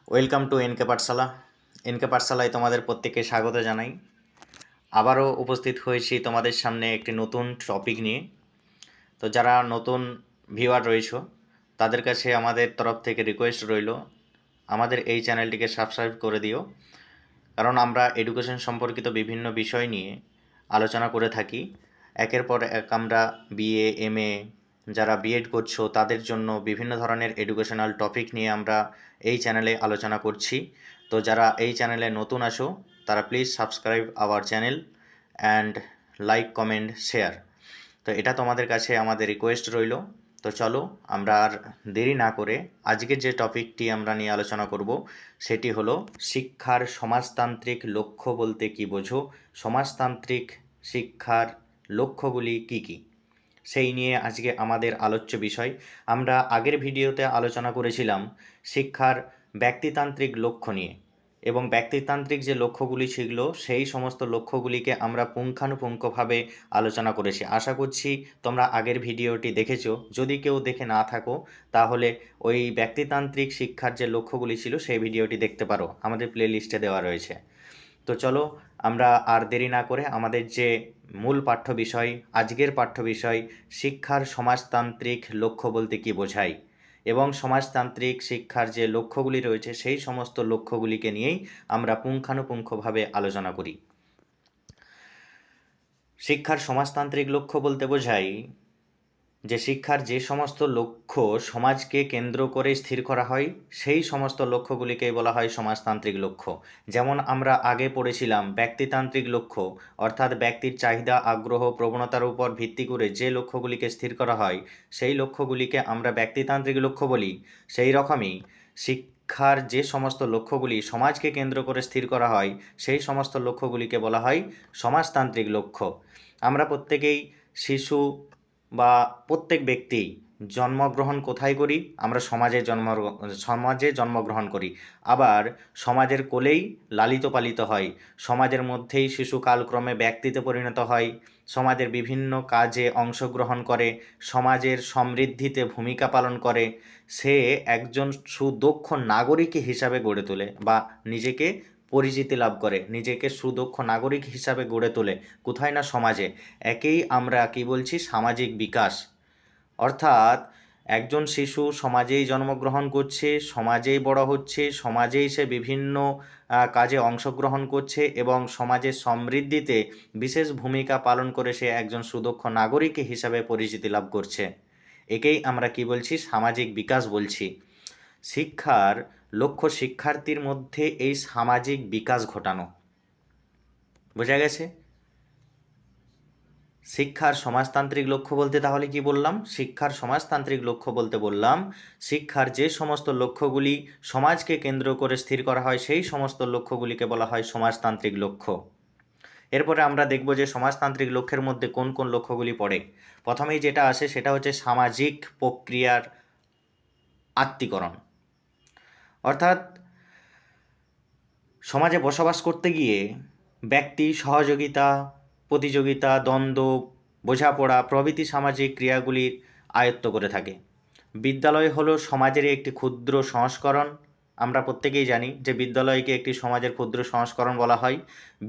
Welcome to NK Pathsala. NK পাঠশালায় তোমাদের প্রত্যেককে স্বাগত জানাই। আবারও উপস্থিত হয়েছি তোমাদের সামনে একটি নতুন টপিক নিয়ে। তো যারা নতুন ভিউয়ার রয়েছো তাদের কাছে আমাদের তরফ থেকে রিকোয়েস্ট রইল, আমাদের এই চ্যানেলটিকে সাবস্ক্রাইব করে দিও, কারণ আমরা এডুকেশন সম্পর্কিত বিভিন্ন বিষয় নিয়ে আলোচনা করে থাকি। একের পর এক আমরা বিএ, এমএ, যারা বিএড করছো তাদের জন্য বিভিন্ন ধরনের এডুকেশনাল টপিক নিয়ে আমরা এই চ্যানেলে আলোচনা করছি। তো যারা এই চ্যানেলে নতুন আসো তারা please subscribe our channel and like, comment, share. তো এটা তোমাদের কাছে আমাদের রিকোয়েস্ট রইল। তো চলো আমরা আর দেরি না করে আজকের যে টপিকটি আমরা নিয়ে আলোচনা করব সেটি হলো শিক্ষার সমাজতান্ত্রিক লক্ষ্য বলতে কী বোঝো, সমাজতান্ত্রিক শিক্ষার লক্ষ্যগুলি কী কী, সেই নিয়ে আজকে আমাদের আলোচ্য বিষয়। আমরা আগের ভিডিওতে আলোচনা করেছিলাম শিক্ষার ব্যক্তিতান্ত্রিক লক্ষ্য নিয়ে, এবং ব্যক্তিতান্ত্রিক যে লক্ষ্যগুলি ছিল সেই সমস্ত লক্ষ্যগুলিকে আমরা পুঙ্খানুপুঙ্খভাবে আলোচনা করেছি। আশা করছি তোমরা আগের ভিডিওটি দেখেছো। যদি কেউ দেখে না থাকো তাহলে ওই ব্যক্তিতান্ত্রিক শিক্ষার যে লক্ষ্যগুলি ছিল সেই ভিডিওটি দেখতে পারো, আমাদের প্লে লিস্টে দেওয়া রয়েছে। তো চলো আমরা আর দেরি না করে আমাদের যে মূল পাঠ্য বিষয়, আজকের পাঠ্য বিষয় শিক্ষার সমাজতান্ত্রিক লক্ষ্য বলতে কী বোঝায়, এবং সমাজতান্ত্রিক শিক্ষার যে লক্ষ্যগুলি রয়েছে সেই সমস্ত লক্ষ্যগুলিকে নিয়েই আমরা পুঙ্খানুপুঙ্খভাবে আলোচনা করি। শিক্ষার সমাজতান্ত্রিক লক্ষ্য বলতে বোঝায় যে শিক্ষার যে সমস্ত লক্ষ্য সমাজকে কেন্দ্র করে স্থির করা হয় সেই সমস্ত লক্ষ্যগুলিকে বলা হয় সমাজতান্ত্রিক লক্ষ্য। যেমন আমরা আগে পড়েছিলাম ব্যক্তিতান্ত্রিক লক্ষ্য, অর্থাৎ ব্যক্তির চাহিদা, আগ্রহ, প্রবণতার উপর ভিত্তি করে যে লক্ষ্যগুলিকে স্থির করা হয় সেই লক্ষ্যগুলিকে আমরা ব্যক্তিতান্ত্রিক লক্ষ্য বলি। সেই রকমই শিক্ষার যে সমস্ত লক্ষ্যগুলি সমাজকে কেন্দ্র করে স্থির করা হয় সেই সমস্ত লক্ষ্যগুলিকে বলা হয় সমাজতান্ত্রিক লক্ষ্য। আমরা প্রত্যেকেই শিশু বা প্রত্যেক ব্যক্তি জন্মগ্রহণ কোথায় করি? আমরা সমাজে জন্মগ্রহণ করি, আবার সমাজের কোলেই লালিত পালিত হয়, সমাজের মধ্যেই শিশু কালক্রমে ব্যক্তিতে পরিণত হয়, সমাজের বিভিন্ন কাজে অংশগ্রহণ করে, সমাজের সমৃদ্ধিতে ভূমিকা পালন করে, সে একজন সুদক্ষ নাগরিক হিসাবে গড়ে তোলে বা নিজেকে পরিচিতি লাভ করে, নিজেকে সুদক্ষ নাগরিক হিসাবে গড়ে তোলে। কোথায় না সমাজে। একেই আমরা কি বলছি? সামাজিক বিকাশ। অর্থাৎ একজন শিশু সমাজেই জন্মগ্রহণ করছে, সমাজেই বড় হচ্ছে, সমাজেই সে বিভিন্ন কাজে অংশগ্রহণ করছে এবং সমাজের সমৃদ্ধিতে বিশেষ ভূমিকা পালন করে সে একজন সুদক্ষ নাগরিক হিসাবে পরিচিতি লাভ করছে। একেই আমরা কি বলছি? সামাজিক বিকাশ বলছি। শিক্ষার লক্ষ্য শিক্ষার্থীর মধ্যে এই সামাজিক বিকাশ ঘটানো। বোঝা গেছে? শিক্ষার সমাজতান্ত্রিক লক্ষ্য বলতে তাহলে কি বললাম? শিক্ষার সমাজতান্ত্রিক লক্ষ্য বলতে বললাম শিক্ষার যে সমস্ত লক্ষ্যগুলি সমাজকে কেন্দ্র করে স্থির করা হয় সেই সমস্ত লক্ষ্যগুলিকে বলা হয় সমাজতান্ত্রিক লক্ষ্য। এরপরে আমরা দেখব যে সমাজতান্ত্রিক লক্ষ্যের মধ্যে কোন কোন লক্ষ্যগুলি পড়ে। প্রথমেই যেটা আসে সেটা হচ্ছে সামাজিক প্রক্রিয়ার আত্মীকরণ। অর্থাৎ সমাজে বসবাস করতে গিয়ে ব্যক্তি সহযোগিতা, প্রতিযোগিতা, দ্বন্দ্ব, বোঝাপড়া প্রভৃতি সামাজিক ক্রিয়াগুলির আয়ত্ত করে থাকে। বিদ্যালয় হলো সমাজের একটি ক্ষুদ্র সংস্করণ। আমরা প্রত্যেকেই জানি যে বিদ্যালয়কে একটি সমাজের ক্ষুদ্র সংস্করণ বলা হয়।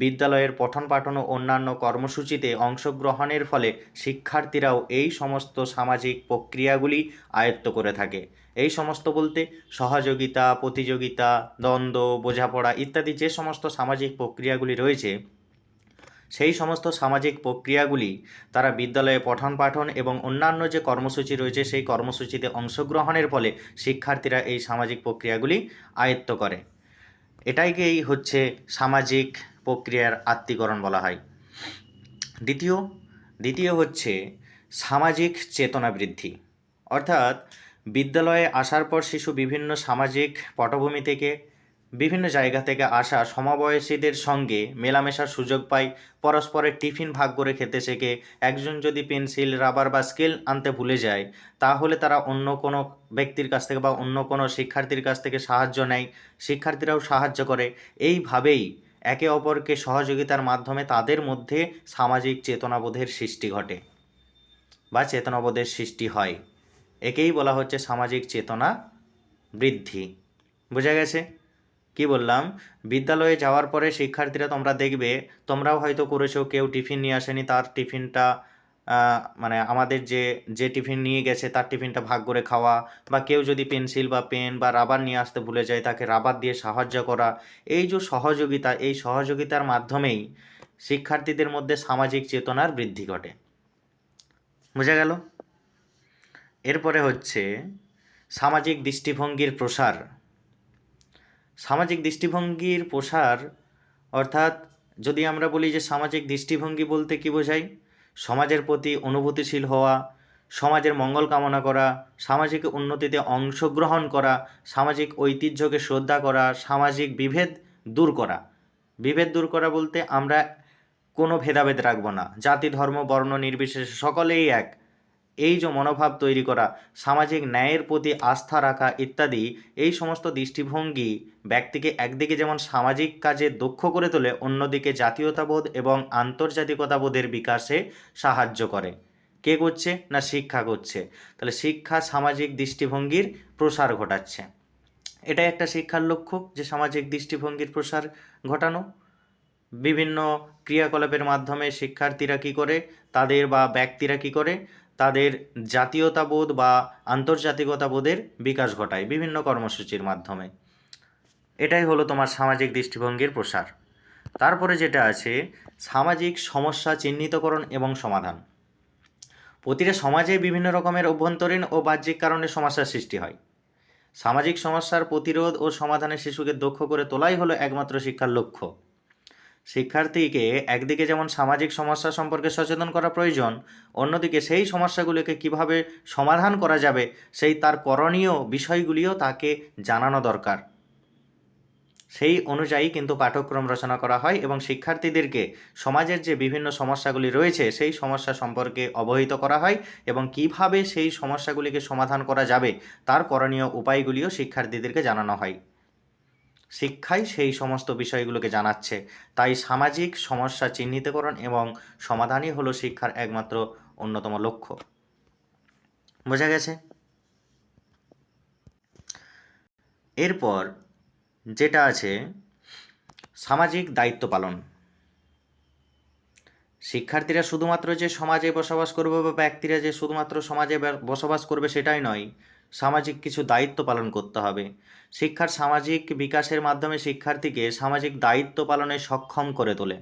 বিদ্যালয়ের পঠন পাঠন ও অন্যান্য কর্মসূচিতে অংশগ্রহণের ফলে শিক্ষার্থীরাও এই সমস্ত সামাজিক প্রক্রিয়াগুলি আয়ত্ত করে থাকে। এই সমস্ত বলতে সহযোগিতা, প্রতিযোগিতা, দ্বন্দ্ব, বোঝাপড়া ইত্যাদি যে সমস্ত সামাজিক প্রক্রিয়াগুলি রয়েছে সেই সমস্ত সামাজিক প্রক্রিয়াগুলি তারা বিদ্যালয়ে পঠন পাঠন এবং অন্যান্য যে কর্মসূচি রয়েছে সেই কর্মসূচিতে অংশগ্রহণের ফলে শিক্ষার্থীরা এই সামাজিক প্রক্রিয়াগুলি আয়ত্ত করে। এটাইকেই হচ্ছে সামাজিক প্রক্রিয়ার আত্মীকরণ বলা হয়। দ্বিতীয় হচ্ছে সামাজিক চেতনা বৃদ্ধি। অর্থাৎ বিদ্যালয়ে আসার পর শিশু বিভিন্ন সামাজিক পটভূমি থেকে, বিভিন্ন জায়গা থেকে আসা সমবয়সীদের সঙ্গে মেলামেশার সুযোগ পায়, পরস্পরের টিফিন ভাগ করে খেতে শেখে। একজন যদি পেন্সিল, রাবার বা স্কেল আনতে ভুলে যায় তাহলে তারা অন্য কোনো ব্যক্তির কাছ থেকে বা অন্য কোনো শিক্ষার্থীর কাছ থেকে সাহায্য নেয়, শিক্ষার্থীরাও সাহায্য করে। এইভাবেই একে অপরকে সহযোগিতার মাধ্যমে তাদের মধ্যে সামাজিক চেতনাবোধের সৃষ্টি ঘটে বা চেতনাবোধের সৃষ্টি হয়। একেই বলা হচ্ছে সামাজিক চেতনা বৃদ্ধি। বোঝা গেছে? কি বললাম, বিদ্যালয়ে যাওয়ার পরে শিক্ষার্থীরা তোমরা দেখবে, তোমরাও হয়তো করেছো, কেউ টিফিন নিয়ে আসেনি, তার টিফিনটা মানে আমাদের যে টিফিন নিয়ে গেছে তার টিফিনটা ভাগ করে খাওয়া, বা কেউ যদি পেন্সিল বা পেন বা রাবার নিয়ে আসতে ভুলে যায় তাকে রাবার দিয়ে সাহায্য করা। এই যে সহযোগিতা, এই সহযোগিতার মাধ্যমেই শিক্ষার্থীদের মধ্যে সামাজিক চেতনার বৃদ্ধি ঘটে। বোঝা গেল? এরপরে হচ্ছে সামাজিক দৃষ্টিভঙ্গির প্রসার। সামাজিক দৃষ্টিভঙ্গির প্রসার অর্থাৎ যদি আমরা বলি যে সামাজিক দৃষ্টিভঙ্গি বলতে কী বোঝাই, সমাজের প্রতি অনুভূতিশীল হওয়া, সমাজের মঙ্গল কামনা করা, সামাজিক উন্নতিতে অংশগ্রহণ করা, সামাজিক ঐতিহ্যকে শ্রদ্ধা করা, সামাজিক বিভেদ দূর করা। বিভেদ দূর করা বলতে আমরা কোনো ভেদাভেদ রাখব না, জাতি ধর্ম বর্ণ নির্বিশেষে সকলেই এক, এই যে মনোভাব তৈরি করা, সামাজিক ন্যায়ের প্রতি আস্থা রাখা ইত্যাদি, এই সমস্ত দৃষ্টিভঙ্গি ব্যক্তিকে একদিকে যেমন সামাজিক কাজে দক্ষ করে তোলে, অন্যদিকে জাতীয়তাবোধ এবং আন্তর্জাতিকতাবোধের বিকাশে সাহায্য করে। কে করছে? না শিক্ষা করছে। তাহলে শিক্ষা সামাজিক দৃষ্টিভঙ্গির প্রসার ঘটাচ্ছে। এটাই একটা শিক্ষার লক্ষ্য, যে সামাজিক দৃষ্টিভঙ্গির প্রসার ঘটানো। বিভিন্ন ক্রিয়াকলাপের মাধ্যমে শিক্ষার্থীরা কী করে, তাদের বা ব্যক্তিরা কী করে, তাদের জাতীয়তাবোধ বা আন্তর্জাতিকতাবোধের বিকাশ ঘটায় বিভিন্ন কর্মসূচির মাধ্যমে। এটাই হলো তোমার সামাজিক দৃষ্টিভঙ্গির প্রসার। তারপরে যেটা আছে সামাজিক সমস্যা চিহ্নিতকরণ এবং সমাধান। প্রতিটা সমাজে বিভিন্ন রকমের অভ্যন্তরীণ ও বাহ্যিক কারণে সমস্যার সৃষ্টি হয়। সামাজিক সমস্যার প্রতিরোধ ও সমাধানে শিশুকে দক্ষ করে তোলাই হলো একমাত্র শিক্ষার লক্ষ্য। শিক্ষার্থীকে একদিকে যেমন সামাজিক সমস্যা সম্পর্কে সচেতন করা প্রয়োজন, অন্যদিকে সেই সমস্যাগুলিকে কিভাবে সমাধান করা যাবে সেই তার করণীয় বিষয়গুলিও তাকে জানানো দরকার। সেই অনুযায়ী কিন্তু পাঠ্যক্রম রচনা করা হয় এবং শিক্ষার্থীদেরকে সমাজের যে বিভিন্ন সমস্যাগুলি রয়েছে সেই সমস্যা সম্পর্কে অবহিত করা হয় এবং কিভাবে সেই সমস্যাগুলিকে সমাধান করা যাবে তার করণীয় উপায়গুলিও শিক্ষার্থীদেরকে জানানো হয়। শিক্ষাই সেই সমস্ত বিষয়গুলোকে জানাচ্ছে। তাই সামাজিক সমস্যা চিহ্নিতকরণ এবং সমাধানই হলো শিক্ষার একমাত্র অন্যতম লক্ষ্য। বোঝা গেছে? এরপর যেটা আছে সামাজিক দায়িত্ব পালন। শিক্ষার্থীরা শুধুমাত্র যে সমাজে বসবাস করবে বা ব্যক্তিরা যে শুধুমাত্র সমাজে বসবাস করবে সেটাই নয়, সামাজিক কিছু দায়িত্ব পালন করতে হবে। শিক্ষার সামাজিক বিকাশের মাধ্যমে শিক্ষার্থীকে সামাজিক দায়িত্ব পালনে সক্ষম করে তোলে।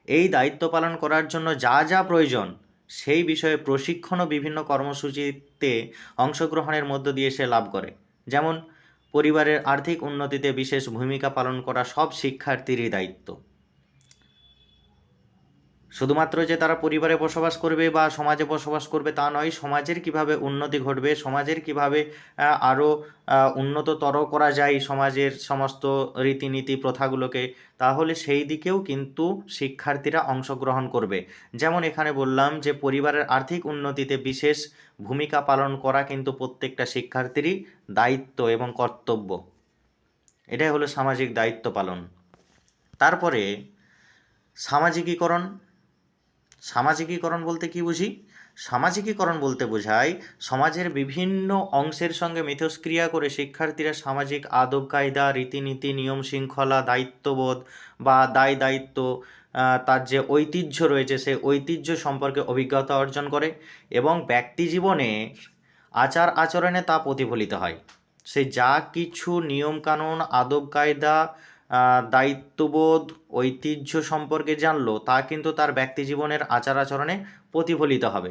এই দায়িত্ব পালন করার জন্য যা যা প্রয়োজন সেই বিষয়ে প্রশিক্ষণ ও বিভিন্ন কর্মসূচিতে অংশগ্রহণের মধ্য দিয়ে সে লাভ করে। যেমন পরিবারের আর্থিক উন্নতিতে বিশেষ ভূমিকা পালন করা সব শিক্ষার্থীরই দায়িত্ব। শুধুমাত্র যে তারা পরিবারে বসবাস করবে বা সমাজে বসবাস করবে তা নয়, সমাজের কিভাবে উন্নতি ঘটবে, সমাজের কিভাবে আরও উন্নততর করা যায় সমাজের সমস্ত রীতিনীতি প্রথাগুলোকে, তাহলে সেই দিকেও কিন্তু শিক্ষার্থীরা অংশগ্রহণ করবে। যেমন এখানে বললাম যে পরিবারের আর্থিক উন্নতিতে বিশেষ ভূমিকা পালন করা কিন্তু প্রত্যেকটা শিক্ষার্থীরই দায়িত্ব এবং কর্তব্য। এটাই হলো সামাজিক দায়িত্ব পালন। তারপরে সামাজিকীকরণ। সামাজিকীকরণ বলতে কি বুঝি? সামাজিকীকরণ বলতে বোঝায় সমাজের বিভিন্ন অংশের সঙ্গে মিথস্ক্রিয়া করে শিক্ষার্থীরা সামাজিক আদব কায়দা, রীতিনীতি, নিয়ম শৃঙ্খলা, দায়িত্ববোধ বা দায় দায়িত্ব, তার যে ঐতিহ্য রয়েছে সেই ঐতিহ্য সম্পর্কে অভিজ্ঞতা অর্জন করে এবং ব্যক্তি জীবনে আচার আচরণে তা প্রতিফলিত হয়। সে যা কিছু নিয়মকানুন, আদব কায়দা, দায়িত্ববোধ, ঐতিহ্য সম্পর্কে জানলো তা কিন্তু তার ব্যক্তি জীবনের আচার আচরণে প্রতিফলিত হবে।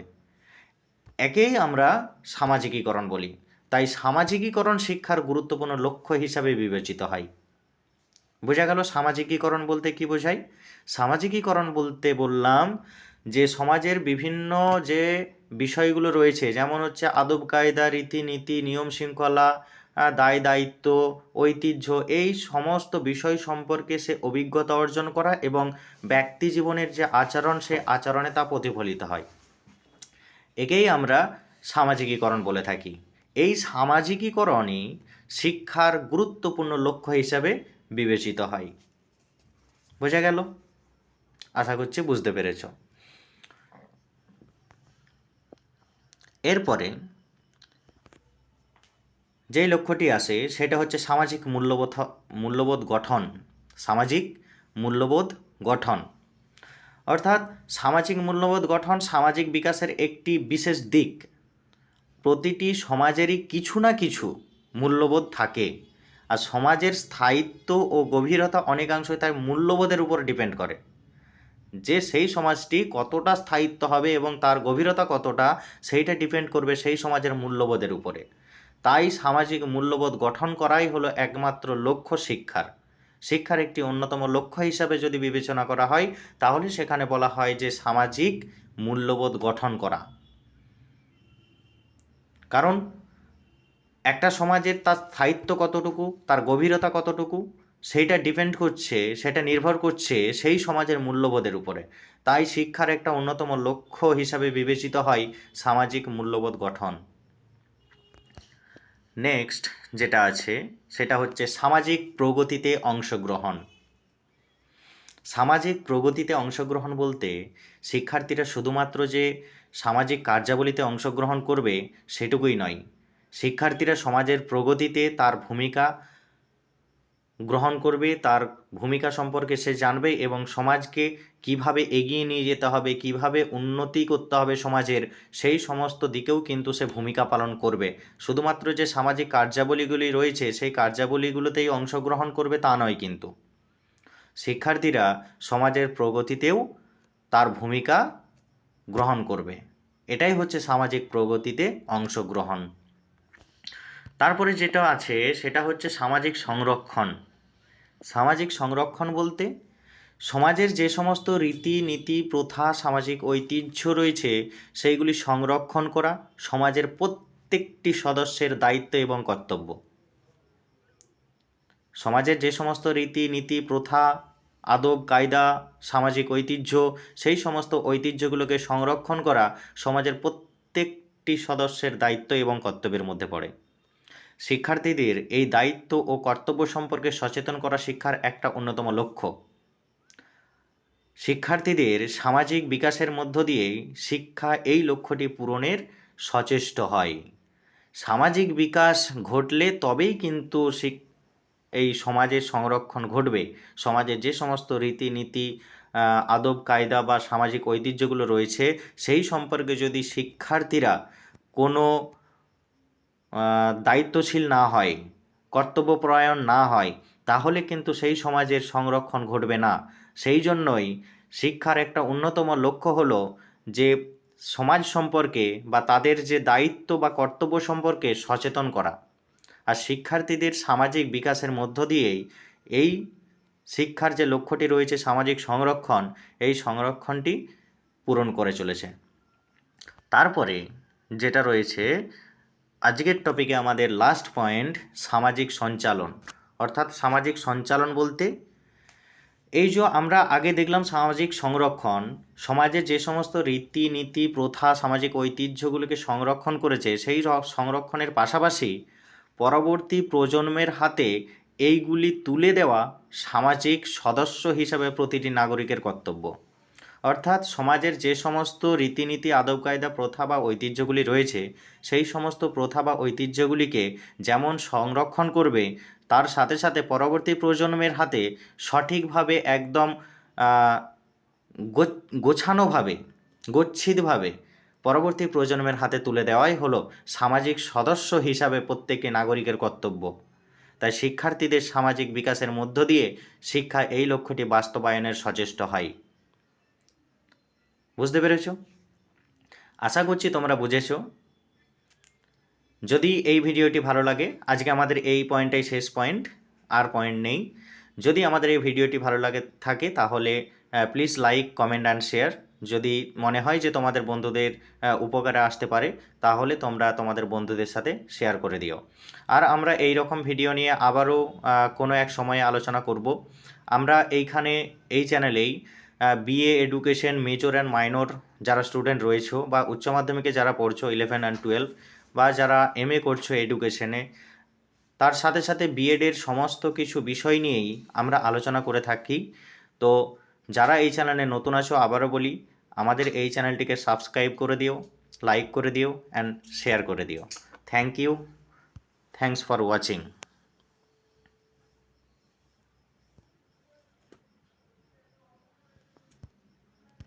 একেই আমরা সামাজিকীকরণ বলি। তাই সামাজিকীকরণ শিক্ষার গুরুত্বপূর্ণ লক্ষ্য হিসাবে বিবেচিত হয়। বোঝা গেল সামাজিকীকরণ বলতে কি বোঝায়? সামাজিকীকরণ বলতে বললাম যে সমাজের বিভিন্ন যে বিষয়গুলো রয়েছে, যেমন হচ্ছে আদব কায়দা, রীতিনীতি, নিয়ম শৃঙ্খলা, দায় দায়িত্ব, ঐতিহ্য, এই সমস্ত বিষয় সম্পর্কে সে অভিজ্ঞতা অর্জন করা এবং ব্যক্তি জীবনের যে আচরণ সে আচরণে তা প্রতিফলিত হয়। একেই আমরা সামাজিকীকরণ বলে থাকি। এই সামাজিকীকরণই শিক্ষার গুরুত্বপূর্ণ লক্ষ্য হিসাবে বিবেচিত হয়। বোঝা গেল? আশা করছি বুঝতে পেরেছ। এরপরে যেই লক্ষ্যটি আসে সেটা হচ্ছে সামাজিক মূল্যবোধ গঠন। সামাজিক মূল্যবোধ গঠন অর্থাৎ সামাজিক মূল্যবোধ গঠন সামাজিক বিকাশের একটি বিশেষ দিক। প্রতিটি সমাজেরই কিছু না কিছু মূল্যবোধ থাকে, আর সমাজের স্থায়িত্ব ও গভীরতা অনেকাংশই তার মূল্যবোধের উপর ডিপেন্ড করে, যে সেই সমাজটি কতটা স্থায়িত্ব হবে এবং তার গভীরতা কতটা, সেইটা ডিপেন্ড করবে সেই সমাজের মূল্যবোধের উপরে। তাই সামাজিক মূল্যবোধ গঠন করাই হলো একমাত্র লক্ষ্য শিক্ষার। শিক্ষার একটি অন্যতম লক্ষ্য হিসাবে যদি বিবেচনা করা হয়, তাহলে সেখানে বলা হয় যে সামাজিক মূল্যবোধ গঠন করা। কারণ একটা সমাজের তার স্থায়িত্ব কতটুকু, তার গভীরতা কতটুকু, সেটা নির্ভর করছে সেই সমাজের মূল্যবোধের উপরে। তাই শিক্ষার একটা অন্যতম লক্ষ্য হিসাবে বিবেচিত হয় সামাজিক মূল্যবোধ গঠন। নেক্সট যেটা আছে সেটা হচ্ছে সামাজিক প্রগতিতে অংশগ্রহণ। সামাজিক প্রগতিতে অংশগ্রহণ বলতে শিক্ষার্থীরা শুধুমাত্র যে সামাজিক কার্যাবলীতে অংশগ্রহণ করবে সেটুকুই নয়, শিক্ষার্থীরা সমাজের প্রগতিতে তার ভূমিকা গ্রহণ করবে, তার ভূমিকা সম্পর্কে সে জানবে এবং সমাজকে কিভাবে এগিয়ে নিয়ে যেতে হবে, কিভাবে উন্নতি করতে হবে সমাজের, সেই সমস্ত দিকেও কিন্তু সে ভূমিকা পালন করবে। শুধুমাত্র যে সামাজিক কার্যাবলীগুলি রয়েছে সেই কার্যাবলীগুলোতেই অংশগ্রহণ করবে তা নয়, কিন্তু শিক্ষার্থীরা সমাজের প্রগতিতেও তার ভূমিকা গ্রহণ করবে। এটাই হচ্ছে সামাজিক প্রগতিতে অংশগ্রহণ। তারপরে যেটা আছে সেটা হচ্ছে সামাজিক সংরক্ষণ। সামাজিক সংরক্ষণ বলতে সমাজের যে সমস্ত রীতিনীতি, প্রথা, সামাজিক ঐতিহ্য রয়েছে সেইগুলি সংরক্ষণ করা সমাজের প্রত্যেকটি সদস্যের দায়িত্ব এবং কর্তব্য। সমাজের যে সমস্ত রীতিনীতি, প্রথা, আদব কায়দা, সামাজিক ঐতিহ্য, সেই সমস্ত ঐতিহ্যগুলোকে সংরক্ষণ করা সমাজের প্রত্যেকটি সদস্যের দায়িত্ব এবং কর্তব্যের মধ্যে পড়ে। শিক্ষার্থীদের এই দায়িত্ব ও কর্তব্য সম্পর্কে সচেতন করা শিক্ষার একটা অন্যতম লক্ষ্য। শিক্ষার্থীদের সামাজিক বিকাশের মধ্য দিয়েই শিক্ষা এই লক্ষ্যটি পূরণের সচেষ্ট হয়। সামাজিক বিকাশ ঘটলে তবেই কিন্তু এই সমাজের সংরক্ষণ ঘটবে। সমাজের যে সমস্ত রীতিনীতি, আদব কায়দা বা সামাজিক ঐতিহ্যগুলো রয়েছে সেই সম্পর্কে যদি শিক্ষার্থীরা কোনো দায়িত্বশীল না হয়, কর্তব্যপরায়ণ না হয়, তাহলে কিন্তু সেই সমাজের সংরক্ষণ ঘটবে না। সেই জন্যই শিক্ষার একটা অন্যতম লক্ষ্য হলো যে সমাজ সম্পর্কে বা তাদের যে দায়িত্ব বা কর্তব্য সম্পর্কে সচেতন করা। আর শিক্ষার্থীদের সামাজিক বিকাশের মধ্য দিয়েই এই শিক্ষার যে লক্ষ্যটি রয়েছে সামাজিক সংরক্ষণ, এই সংরক্ষণটি পূরণ করে চলেছে। তারপরে যেটা রয়েছে আজকের টপিকে আমাদের লাস্ট পয়েন্ট, সামাজিক সঞ্চালন। অর্থাৎ সামাজিক সঞ্চালন বলতে এই যে আমরা আগে দেখলাম সামাজিক সংরক্ষণ, সমাজে যে সমস্ত রীতিনীতি, প্রথা, সামাজিক ঐতিহ্যগুলোকে সংরক্ষণ করেছে সেই সংরক্ষণের পাশাপাশি পরবর্তী প্রজন্মের হাতে এইগুলি তুলে দেওয়া সামাজিক সদস্য হিসাবে প্রতিটি নাগরিকের কর্তব্য। অর্থাৎ সমাজের যে সমস্ত রীতিনীতি, আদব কায়দা, প্রথা বা ঐতিহ্যগুলি রয়েছে সেই সমস্ত প্রথা বা ঐতিহ্যগুলিকে যেমন সংরক্ষণ করবে, তার সাথে সাথে পরবর্তী প্রজন্মের হাতে সঠিকভাবে একদম গোছানোভাবে, গচ্ছিতভাবে পরবর্তী প্রজন্মের হাতে তুলে দেওয়াই হলো সামাজিক সদস্য হিসাবে প্রত্যেকটি নাগরিকের কর্তব্য। তাই শিক্ষার্থীদের সামাজিক বিকাশের মধ্য দিয়ে শিক্ষা এই লক্ষ্যটি বাস্তবায়নের সচেষ্ট হয়। বুঝতে পেরেছ? আশা করছি তোমরা বুঝেছ। যদি এই ভিডিওটি ভালো লাগে, আজকে আমাদের এই পয়েন্টটাই শেষ পয়েন্ট, আর পয়েন্ট নেই। যদি আমাদের এই ভিডিওটি ভালো লাগে থাকে তাহলে please like, comment and share. যদি মনে হয় যে তোমাদের বন্ধুদের উপকারে আসতে পারে তাহলে তোমরা তোমাদের বন্ধুদের সাথে শেয়ার করে দিও। আর আমরা এই রকম ভিডিও নিয়ে আবারও কোনো এক সময়ে আলোচনা করব। আমরা এই চ্যানেলেই BA education major and minor যারা স্টুডেন্ট রয়েছো বা উচ্চ মাধ্যমিকে যারা পড়ছো 11 অ্যান্ড 12 বা যারা এমএ করছো এডুকেশনে, তার সাথে সাথে বিএডের সমস্ত কিছু বিষয় নিয়েই আমরা আলোচনা করে থাকি। তো যারা এই চ্যানেলে নতুন আছো আবারও বলি, আমাদের এই চ্যানেলটিকে সাবস্ক্রাইব করে দিও, লাইক করে দিও অ্যান্ড শেয়ার করে দিও। Thank you. Thanks for watching.